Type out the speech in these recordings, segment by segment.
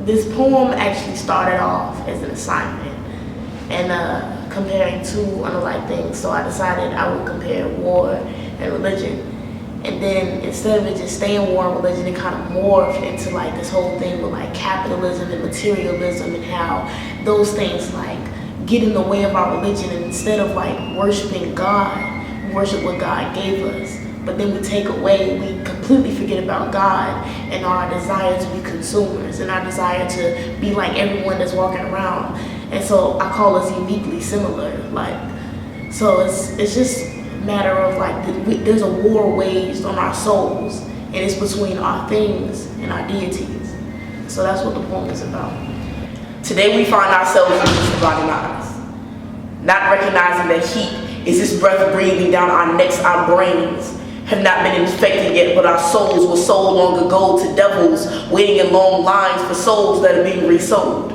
This poem actually started off as an assignment and comparing two unlike things. So I decided I would compare war and religion. And then instead of it just staying war and religion, it kind of morphed into like this whole thing with like capitalism and materialism and how those things like get in the way of our religion. And instead of like worshiping God, we worship what God gave us. But then we take away, we completely forget about God and our desire to be consumers and our desire to be like everyone that's walking around. And so I call us uniquely similar. Like, so it's just a matter of like, there's a war waged on our souls, and it's between our things and our deities. So that's what the poem is about. Today we find ourselves in this dividing eyes, not recognizing that heat is this breath breathing down our necks, our brains have not been infected yet, but our souls were sold long ago to devils waiting in long lines for souls that are being resold.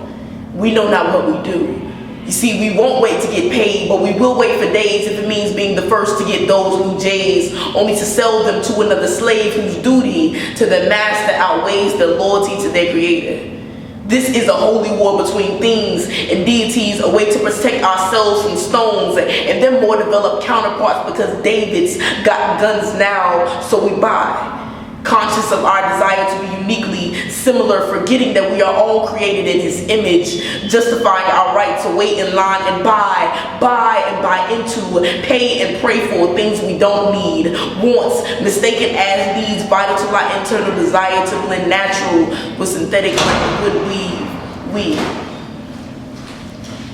We know not what we do. You see, we won't wait to get paid, but we will wait for days if it means being the first to get those new J's, only to sell them to another slave whose duty to their master outweighs their loyalty to their creator. This is a holy war between things and deities, a way to protect ourselves from stones and their more developed counterparts, because David's got guns now, so we buy. Conscious of our desire to be uniquely similar, forgetting that we are all created in his image, justifying our right to wait in line and buy into, pay and pray for things we don't need, wants, mistaken as needs, vital to our internal desire to blend natural with synthetic like a good weave. We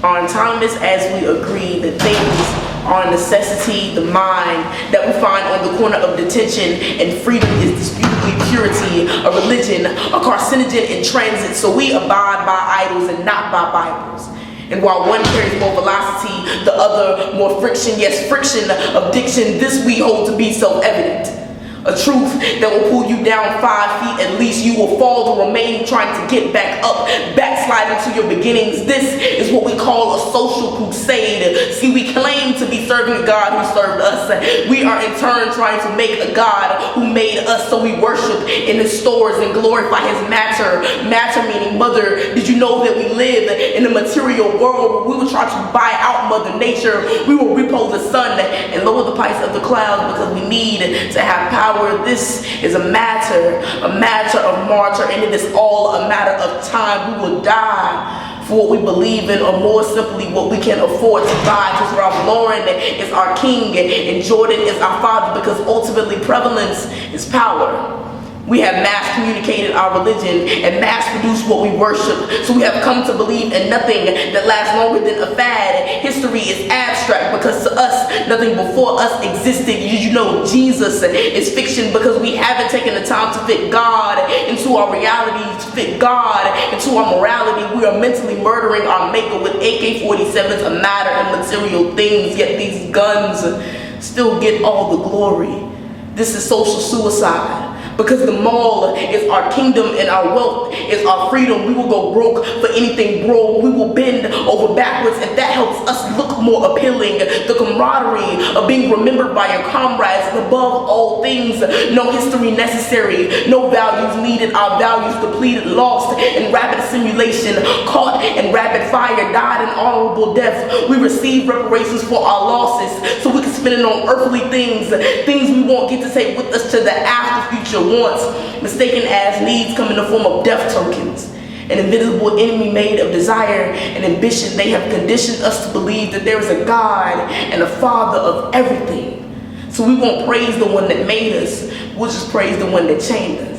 are autonomous as we agree that things are a necessity, the mind that we find on the corner of detention, and freedom is disputably purity, a religion, a carcinogen in transit, so we abide by idols and not by Bibles. And while one carries more velocity, the other more friction, yes, friction of diction, this we hold to be self-evident. A truth that will pull you down 5 feet at least. You will fall to remain trying to get back up, backslide into your beginnings. This is what we call a social crusade. See, we claim to be serving a God who served us. We are in turn trying to make a God who made us, so we worship in his stores and glorify his matter. Matter meaning mother. Did you know that we live in a material world where we will try to buy out Mother Nature? We will repo the sun and lower the price of the clouds because we need to have power. This is a matter of martyr, and it is all a matter of time. We will die for what we believe in, or more simply, what we can afford to buy. Because Ralph Lauren is our king and Jordan is our father, because ultimately prevalence is power. We have mass communicated our religion and mass produced what we worship. So we have come to believe in nothing that lasts longer than a fad. History is abstract because to us, nothing before us existed. You know, Jesus is fiction because we haven't taken the time to fit God into our reality, to fit God into our morality. We are mentally murdering our maker with AK-47s, a matter of material things, yet these guns still get all the glory. This is social suicide. Because the mall is our kingdom and our wealth is our freedom. We will go broke for anything broke. We will bend over backwards if that helps us look more appealing. The camaraderie of being remembered by your comrades, and above all things, no history necessary, no values needed, our values depleted, lost in rapid simulation, caught in rapid fire, died an honorable death. We receive reparations for our losses so we can spend it on earthly things we won't get to take with us to the after future. Wants, mistaken as needs, come in the form of death tokens. An invisible enemy made of desire and ambition. They have conditioned us to believe that there is a God and a Father of everything. So we won't praise the one that made us, we'll just praise the one that chained us.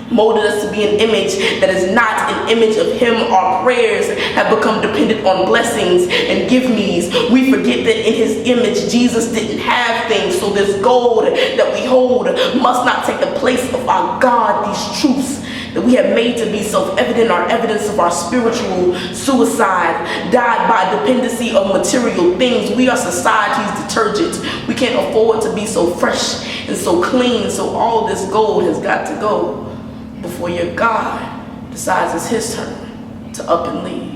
Molded us to be an image that is not an image of him. Our prayers have become dependent on blessings and give-me's. We forget that in his image, Jesus didn't have things. So this gold that we hold must not take the place of our God. These truths that we have made to be self-evident are evidence of our spiritual suicide, died by dependency of material things. We are society's detergent. We can't afford to be so fresh and so clean. So all this gold has got to go before your God decides it's his turn to up and leave.